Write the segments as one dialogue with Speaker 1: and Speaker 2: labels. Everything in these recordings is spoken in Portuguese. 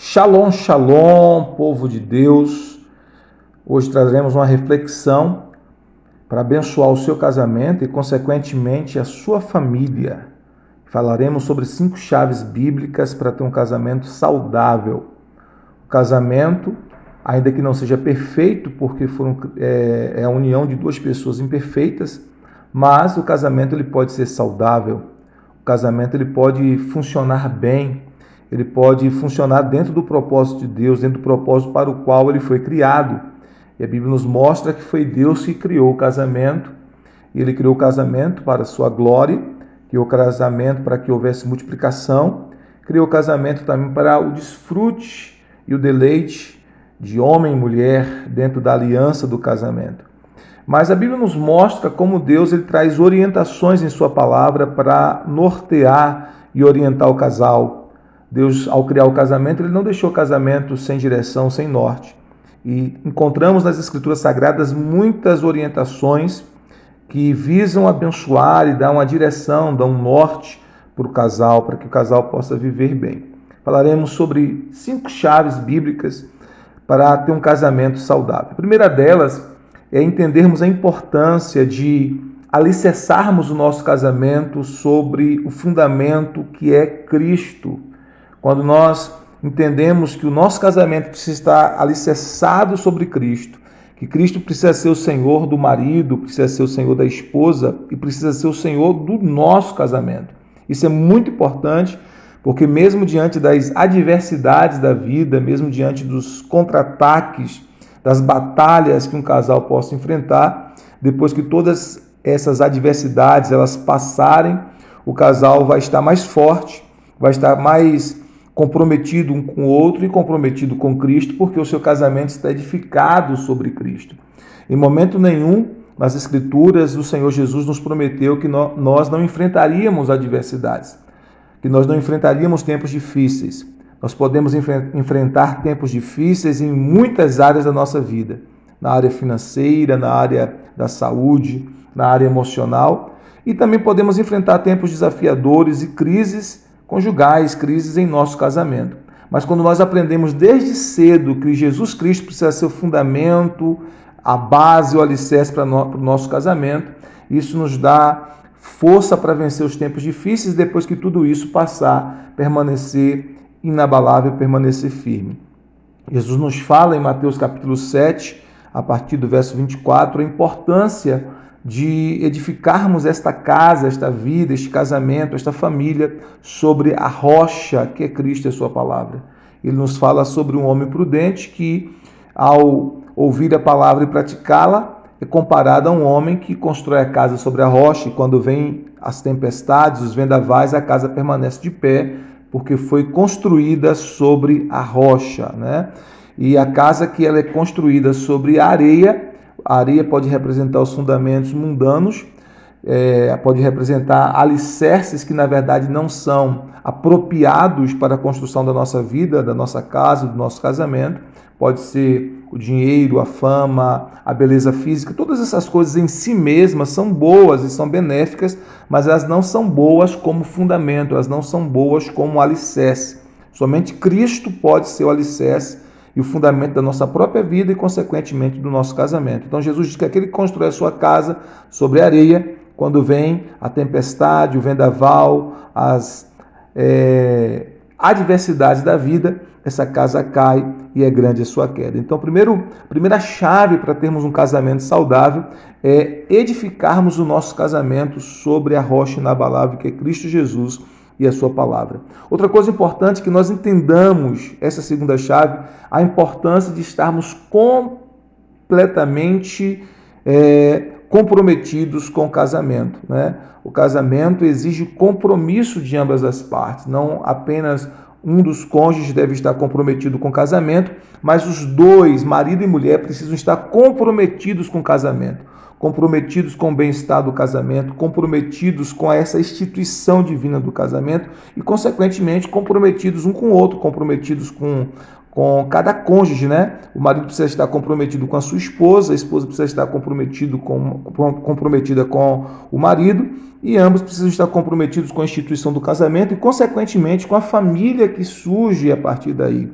Speaker 1: Shalom, shalom, povo de Deus. Hoje traremos uma reflexão para abençoar o seu casamento e, consequentemente, a sua família. Falaremos sobre 5 chaves bíblicas para ter um casamento saudável. O casamento, ainda que não seja perfeito, porque é a união de 2 pessoas imperfeitas, mas o casamento ele pode ser saudável. O casamento ele pode funcionar bem. Ele pode funcionar dentro do propósito de Deus, dentro do propósito para o qual ele foi criado. E a Bíblia nos mostra que foi Deus que criou o casamento. E ele criou o casamento para a sua glória, criou o casamento para que houvesse multiplicação, criou o casamento também para o desfrute e o deleite de homem e mulher dentro da aliança do casamento. Mas a Bíblia nos mostra como Deus ele traz orientações em sua palavra para nortear e orientar o casal. Deus, ao criar o casamento, ele não deixou o casamento sem direção, sem norte. E encontramos nas Escrituras Sagradas muitas orientações que visam abençoar e dar uma direção, dar um norte para o casal, para que o casal possa viver bem. Falaremos sobre 5 chaves bíblicas para ter um casamento saudável. A primeira delas é entendermos a importância de alicerçarmos o nosso casamento sobre o fundamento que é Cristo. Quando nós entendemos que o nosso casamento precisa estar alicerçado sobre Cristo, que Cristo precisa ser o Senhor do marido, precisa ser o Senhor da esposa e precisa ser o Senhor do nosso casamento. Isso é muito importante, porque mesmo diante das adversidades da vida, mesmo diante dos contra-ataques, das batalhas que um casal possa enfrentar, depois que todas essas adversidades elas passarem, o casal vai estar mais forte, vai estar mais comprometido um com o outro e comprometido com Cristo, porque o seu casamento está edificado sobre Cristo. Em momento nenhum, nas Escrituras, o Senhor Jesus nos prometeu que nós não enfrentaríamos adversidades, que nós não enfrentaríamos tempos difíceis. Nós podemos enfrentar tempos difíceis em muitas áreas da nossa vida, na área financeira, na área da saúde, na área emocional, e também podemos enfrentar tempos desafiadores e crises conjugais, crises em nosso casamento. Mas quando nós aprendemos desde cedo que Jesus Cristo precisa ser o fundamento, a base, o alicerce para o nosso casamento, isso nos dá força para vencer os tempos difíceis, depois que tudo isso passar, permanecer inabalável, permanecer firme. Jesus nos fala em Mateus capítulo 7, a partir do verso 24, a importância de edificarmos esta casa, esta vida, este casamento, esta família sobre a rocha que é Cristo e a sua palavra. Ele nos fala sobre um homem prudente que, ao ouvir a palavra e praticá-la, é comparado a um homem que constrói a casa sobre a rocha e quando vêm as tempestades, os vendavais, a casa permanece de pé porque foi construída sobre a rocha, né? E a casa que ela é construída sobre a areia pode representar os fundamentos mundanos, pode representar alicerces que na verdade não são apropriados para a construção da nossa vida, da nossa casa, do nosso casamento. Pode ser o dinheiro, a fama, a beleza física, todas essas coisas em si mesmas são boas e são benéficas, mas elas não são boas como fundamento, elas não são boas como alicerce. Somente Cristo pode ser o alicerce e o fundamento da nossa própria vida e, consequentemente, do nosso casamento. Então, Jesus diz que aquele que constrói a sua casa sobre areia, quando vem a tempestade, o vendaval, as adversidades da vida, essa casa cai e é grande a sua queda. Então, a primeira chave para termos um casamento saudável é edificarmos o nosso casamento sobre a rocha inabalável que é Cristo Jesus e a sua palavra. Outra coisa importante é que nós entendamos, essa segunda chave, a importância de estarmos completamente comprometidos com o casamento, né? O casamento exige compromisso de ambas as partes, não apenas um dos cônjuges deve estar comprometido com o casamento, mas os dois, marido e mulher, precisam estar comprometidos com o casamento, comprometidos com o bem-estar do casamento, comprometidos com essa instituição divina do casamento e, consequentemente, comprometidos um com o outro, comprometidos com cada cônjuge, né? O marido precisa estar comprometido com a sua esposa, a esposa precisa estar comprometida com o marido e ambos precisam estar comprometidos com a instituição do casamento e, consequentemente, com a família que surge a partir daí.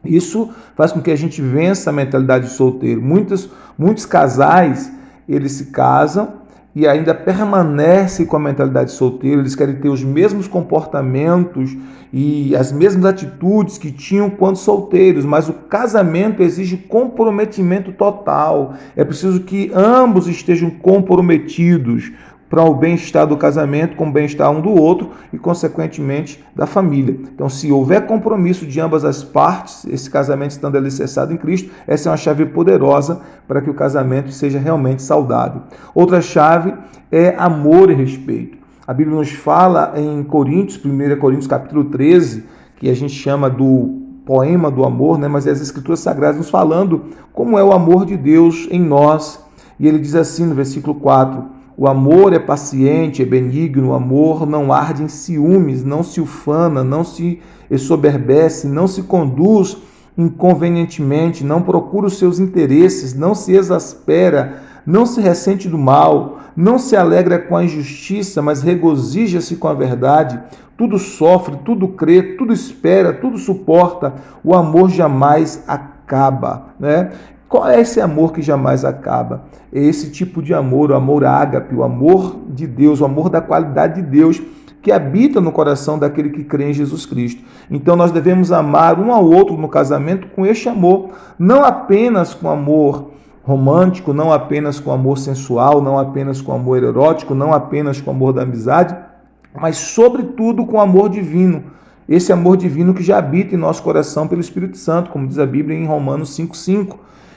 Speaker 1: Isso faz com que a gente vença a mentalidade de solteiro. Muitos casais, eles se casam e ainda permanecem com a mentalidade de solteiro. Eles querem ter os mesmos comportamentos e as mesmas atitudes que tinham quando solteiros, mas o casamento exige comprometimento total. É preciso que ambos estejam comprometidos para o bem-estar do casamento, com o bem-estar um do outro e, consequentemente, da família. Então, se houver compromisso de ambas as partes, esse casamento estando alicerçado em Cristo, essa é uma chave poderosa para que o casamento seja realmente saudável. Outra chave é amor e respeito. A Bíblia nos fala em Coríntios, 1 Coríntios capítulo 13, que a gente chama do poema do amor, né? Mas as Escrituras Sagradas nos falando como é o amor de Deus em nós. E ele diz assim no versículo 4, o amor é paciente, é benigno, o amor não arde em ciúmes, não se ufana, não se ensoberbece, não se conduz inconvenientemente, não procura os seus interesses, não se exaspera, não se ressente do mal, não se alegra com a injustiça, mas regozija-se com a verdade. Tudo sofre, tudo crê, tudo espera, tudo suporta. O amor jamais acaba, né? Qual é esse amor que jamais acaba? É esse tipo de amor, o amor ágape, o amor de Deus, o amor da qualidade de Deus que habita no coração daquele que crê em Jesus Cristo. Então nós devemos amar um ao outro no casamento com este amor, não apenas com amor romântico, não apenas com amor sensual, não apenas com amor erótico, não apenas com amor da amizade, mas sobretudo com amor divino. Esse amor divino que já habita em nosso coração pelo Espírito Santo, como diz a Bíblia em Romanos 5,5.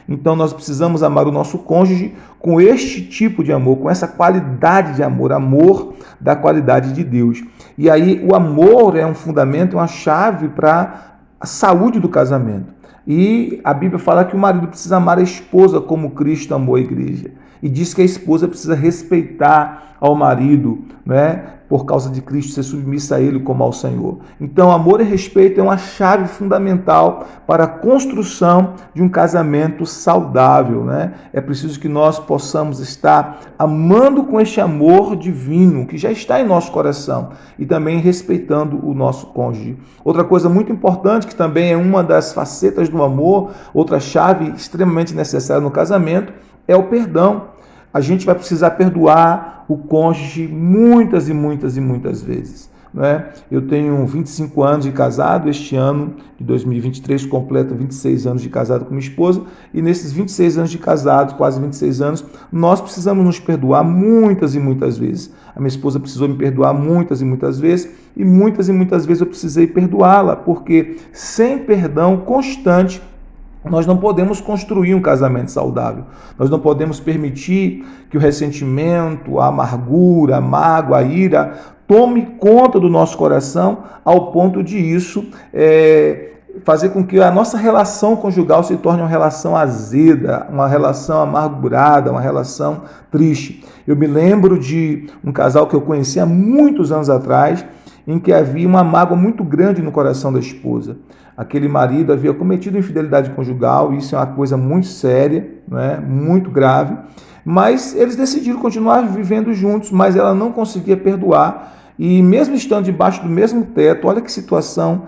Speaker 1: Então nós precisamos amar o nosso cônjuge com este tipo de amor, com essa qualidade de amor, amor da qualidade de Deus. E aí o amor é um fundamento, uma chave para a saúde do casamento. E a Bíblia fala que o marido precisa amar a esposa como Cristo amou a igreja. E diz que a esposa precisa respeitar ao marido, né? Por causa de Cristo, ser submissa a ele como ao Senhor. Então, amor e respeito é uma chave fundamental para a construção de um casamento saudável, né? É preciso que nós possamos estar amando com este amor divino que já está em nosso coração e também respeitando o nosso cônjuge. Outra coisa muito importante, que também é uma das facetas do amor, outra chave extremamente necessária no casamento, é o perdão. A gente vai precisar perdoar o cônjuge muitas e muitas e muitas vezes, né? Eu tenho 25 anos de casado, este ano de 2023 completo 26 anos de casado com minha esposa, e nesses 26 anos de casado, quase 26 anos, nós precisamos nos perdoar muitas e muitas vezes. A minha esposa precisou me perdoar muitas e muitas vezes eu precisei perdoá-la, porque sem perdão constante, nós não podemos construir um casamento saudável. Nós não podemos permitir que o ressentimento, a amargura, a mágoa, a ira tome conta do nosso coração ao ponto de isso fazer com que a nossa relação conjugal se torne uma relação azeda, uma relação amargurada, uma relação triste. Eu me lembro de um casal que eu conheci há muitos anos atrás, em que havia uma mágoa muito grande no coração da esposa. Aquele marido havia cometido infidelidade conjugal, isso é uma coisa muito séria, né? Muito grave, mas eles decidiram continuar vivendo juntos, mas ela não conseguia perdoar, e mesmo estando debaixo do mesmo teto, olha que situação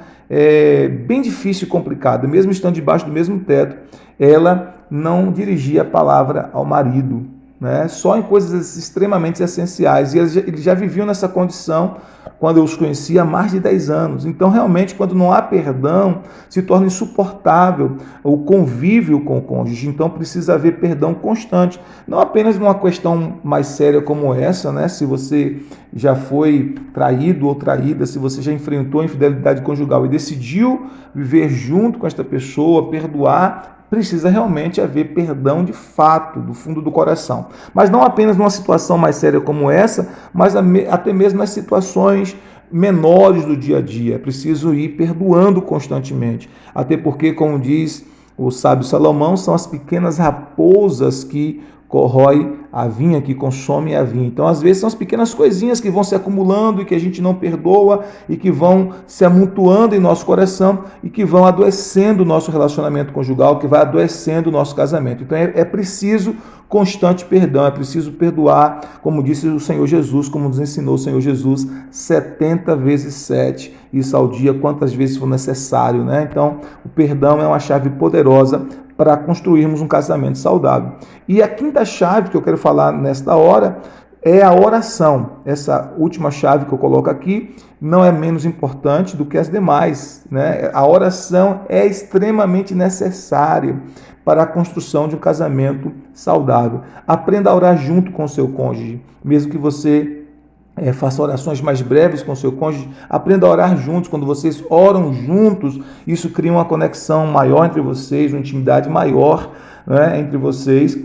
Speaker 1: bem difícil e complicada, mesmo estando debaixo do mesmo teto, ela não dirigia a palavra ao marido, né? Só em coisas extremamente essenciais, e eles já viviam nessa condição quando eu os conheci há mais de 10 anos. Então, realmente, quando não há perdão, se torna insuportável o convívio com o cônjuge. Então, precisa haver perdão constante. Não apenas numa questão mais séria como essa, né? Se você já foi traído ou traída, se você já enfrentou a infidelidade conjugal e decidiu viver junto com esta pessoa, perdoar, precisa realmente haver perdão de fato, do fundo do coração. Mas não apenas numa situação mais séria como essa, mas até mesmo nas situações menores do dia a dia. É preciso ir perdoando constantemente. Até porque, como diz o sábio Salomão, são as pequenas raposas que corrói a vinha, que consome a vinha. Então, às vezes, são as pequenas coisinhas que vão se acumulando e que a gente não perdoa e que vão se amontoando em nosso coração e que vão adoecendo o nosso relacionamento conjugal, que vai adoecendo o nosso casamento. Então, é preciso constante perdão, é preciso perdoar, como disse o Senhor Jesus, como nos ensinou o Senhor Jesus, 70 vezes 7, isso ao dia, quantas vezes for necessário, né? Então, o perdão é uma chave poderosa para construirmos um casamento saudável. E a quinta chave que eu quero falar nesta hora é a oração. Essa última chave que eu coloco aqui não é menos importante do que as demais, né? A oração é extremamente necessária para a construção de um casamento saudável. Aprenda a orar junto com o seu cônjuge, mesmo que você faça orações mais breves com o seu cônjuge, aprenda a orar juntos. Quando vocês oram juntos, isso cria uma conexão maior entre vocês, uma intimidade maior, né, entre vocês.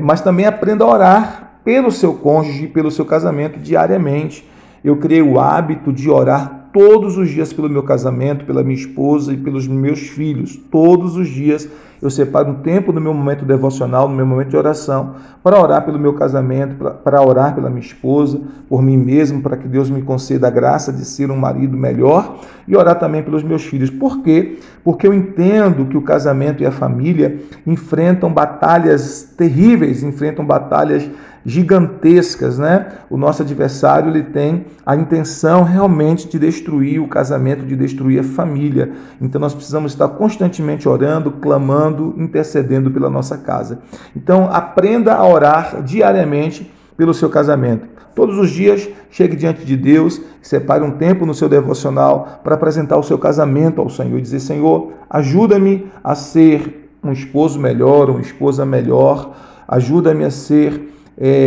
Speaker 1: Mas também aprenda a orar pelo seu cônjuge, pelo seu casamento diariamente. Eu criei o hábito de orar todos os dias pelo meu casamento, pela minha esposa e pelos meus filhos. Todos os dias eu separo um tempo no meu momento devocional, no meu momento de oração, para orar pelo meu casamento, para orar pela minha esposa, por mim mesmo, para que Deus me conceda a graça de ser um marido melhor, e orar também pelos meus filhos. Por quê? Porque eu entendo que o casamento e a família enfrentam batalhas terríveis, enfrentam batalhas gigantescas, né? O nosso adversário, ele tem a intenção realmente de destruir o casamento, de destruir a família. Então nós precisamos estar constantemente orando, clamando, intercedendo pela nossa casa. Então aprenda a orar diariamente pelo seu casamento. Todos os dias, chegue diante de Deus, separe um tempo no seu devocional para apresentar o seu casamento ao Senhor e dizer: Senhor, ajuda-me a ser um esposo melhor, uma esposa melhor, ajuda-me a ser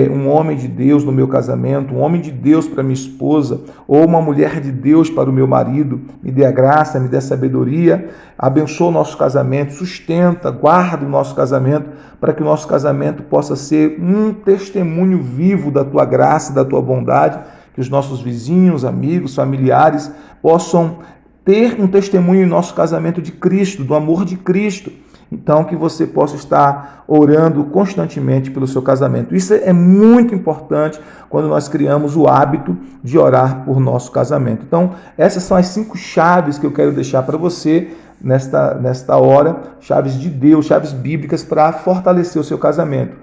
Speaker 1: um homem de Deus no meu casamento, um homem de Deus para minha esposa, ou uma mulher de Deus para o meu marido. Me dê a graça, me dê a sabedoria, abençoa o nosso casamento, sustenta, guarda o nosso casamento, para que o nosso casamento possa ser um testemunho vivo da tua graça, da tua bondade, que os nossos vizinhos, amigos, familiares possam ter um testemunho em nosso casamento de Cristo, do amor de Cristo. Então, que você possa estar orando constantemente pelo seu casamento. Isso é muito importante quando nós criamos o hábito de orar por nosso casamento. Então, essas são as 5 chaves que eu quero deixar para você nesta hora, chaves de Deus, chaves bíblicas para fortalecer o seu casamento.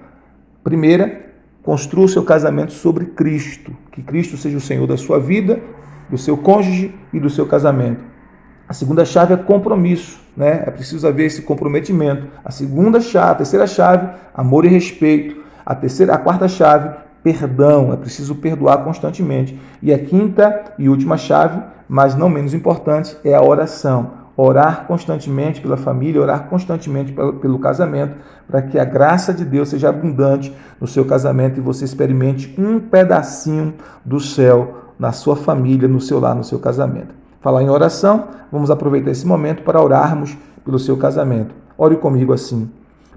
Speaker 1: Primeira, construa o seu casamento sobre Cristo. Que Cristo seja o Senhor da sua vida, do seu cônjuge e do seu casamento. A segunda chave é compromisso, né? É preciso haver esse comprometimento. A terceira chave, amor e respeito. A quarta chave, perdão. É preciso perdoar constantemente. E a quinta e última chave, mas não menos importante, é a oração. Orar constantemente pela família, orar constantemente pelo casamento, para que a graça de Deus seja abundante no seu casamento e você experimente um pedacinho do céu na sua família, no seu lar, no seu casamento. Falar em oração, vamos aproveitar esse momento para orarmos pelo seu casamento. Ore comigo assim: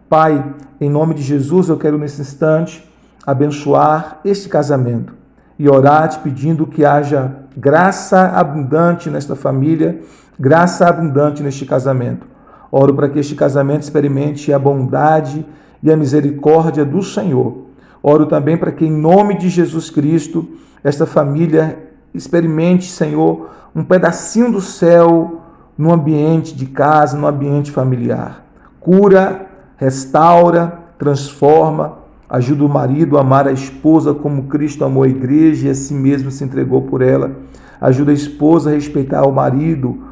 Speaker 1: Pai, em nome de Jesus, eu quero nesse instante abençoar este casamento e orar te pedindo que haja graça abundante nesta família, graça abundante neste casamento. Oro para que este casamento experimente a bondade e a misericórdia do Senhor. Oro também para que, em nome de Jesus Cristo, esta família experimente, Senhor, um pedacinho do céu no ambiente de casa, no ambiente familiar. Cura, restaura, transforma, ajuda o marido a amar a esposa como Cristo amou a igreja e a si mesmo se entregou por ela. Ajuda a esposa a respeitar o marido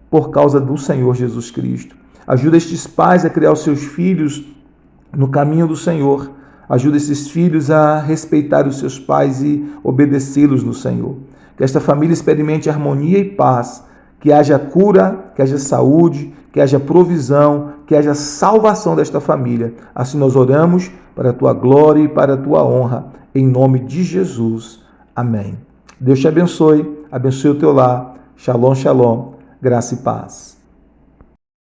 Speaker 1: por causa do Senhor Jesus Cristo. Ajuda estes pais a criar os seus filhos no caminho do Senhor. Ajuda esses filhos a respeitar os seus pais e obedecê-los no Senhor. Que esta família experimente harmonia e paz, que haja cura, que haja saúde, que haja provisão, que haja salvação desta família. Assim nós oramos para a tua glória e para a tua honra, em nome de Jesus. Amém. Deus te abençoe o teu lar. Shalom, shalom, graça e paz.